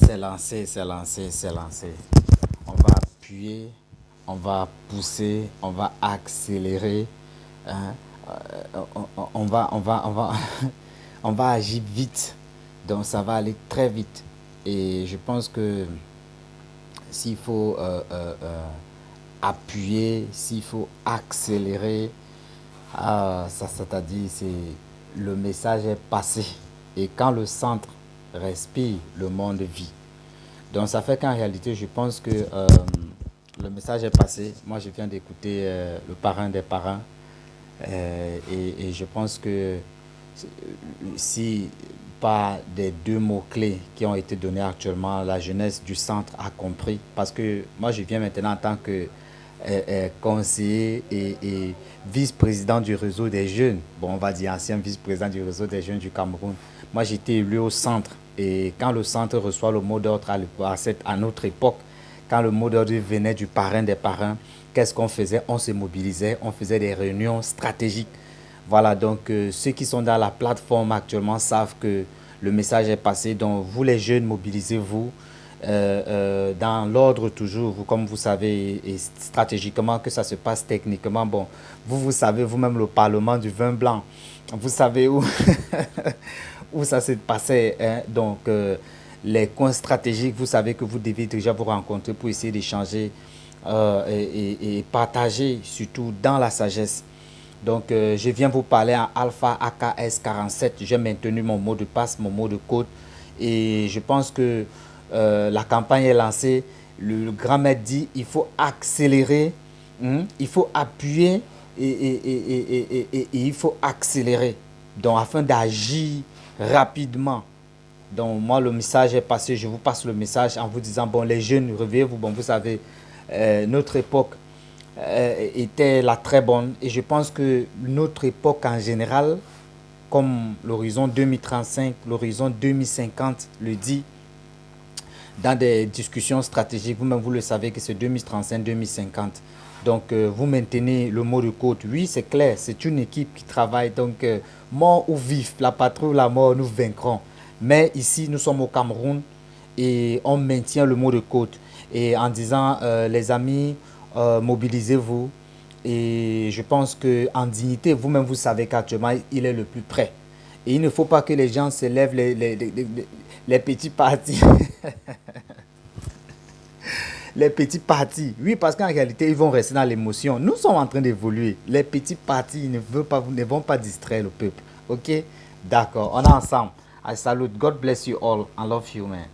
C'est lancé, c'est lancé, c'est lancé. On va appuyer, on va pousser, on va accélérer, hein. On va, on va agir vite. Donc ça va aller très vite. Et je pense que s'il faut appuyer, s'il faut accélérer, ça c'est-à-dire le message est passé. Et quand le centre respire, le monde vit. Donc ça fait qu'en réalité, je pense que le message est passé. Moi, je viens d'écouter le parrain des parrains. Et je pense que si pas des deux mots-clés qui ont été donnés actuellement, la jeunesse du centre a compris. Parce que moi, je viens maintenant en tant que conseiller et vice-président du réseau des jeunes. Bon, on va dire ancien vice-président du réseau des jeunes du Cameroun. Moi, j'étais élu au centre. Et quand le centre reçoit le mot d'ordre à notre époque, quand le mot d'ordre venait du parrain des parrains, qu'est-ce qu'on faisait? On se mobilisait, on faisait des réunions stratégiques. Voilà, donc ceux qui sont dans la plateforme actuellement savent que le message est passé. Donc vous les jeunes, mobilisez-vous dans l'ordre toujours, vous, comme vous savez, et stratégiquement que ça se passe techniquement. Bon, vous savez vous-même le Parlement du vin blanc. Vous savez où, où ça s'est passé, hein. Donc les coins stratégiques, vous savez que vous devez déjà vous rencontrer pour essayer d'échanger et partager, surtout dans la sagesse. Donc, je viens vous parler en Alpha AKS 47. J'ai maintenu mon mot de passe, mon mot de code. Et je pense que la campagne est lancée. Le grand maître dit il faut accélérer, il faut appuyer et il faut accélérer. Donc, afin d'agir rapidement. Donc, moi, le message est passé. Je vous passe le message en vous disant bon, les jeunes, réveillez-vous. Bon, vous savez, notre époque était la très bonne. Et je pense que notre époque en général, comme l'horizon 2035, l'horizon 2050 le dit, dans des discussions stratégiques, vous-même vous le savez que c'est 2035-2050. Donc vous maintenez le mot de code. Oui, c'est clair, c'est une équipe qui travaille. Donc mort ou vif, la patrie ou la mort, nous vaincrons. Mais ici, nous sommes au Cameroun et on maintient le mot de code. Et en disant, les amis, mobilisez-vous. Et je pense qu'en dignité, vous-même, vous savez qu'actuellement, il est le plus près. Et il ne faut pas que les gens se lèvent les petits partis. Les petits partis. Oui, parce qu'en réalité, ils vont rester dans l'émotion. Nous sommes en train d'évoluer. Les petits partis ne vont pas distraire le peuple. OK? D'accord. On est ensemble. I salute. God bless you all. I love you, man.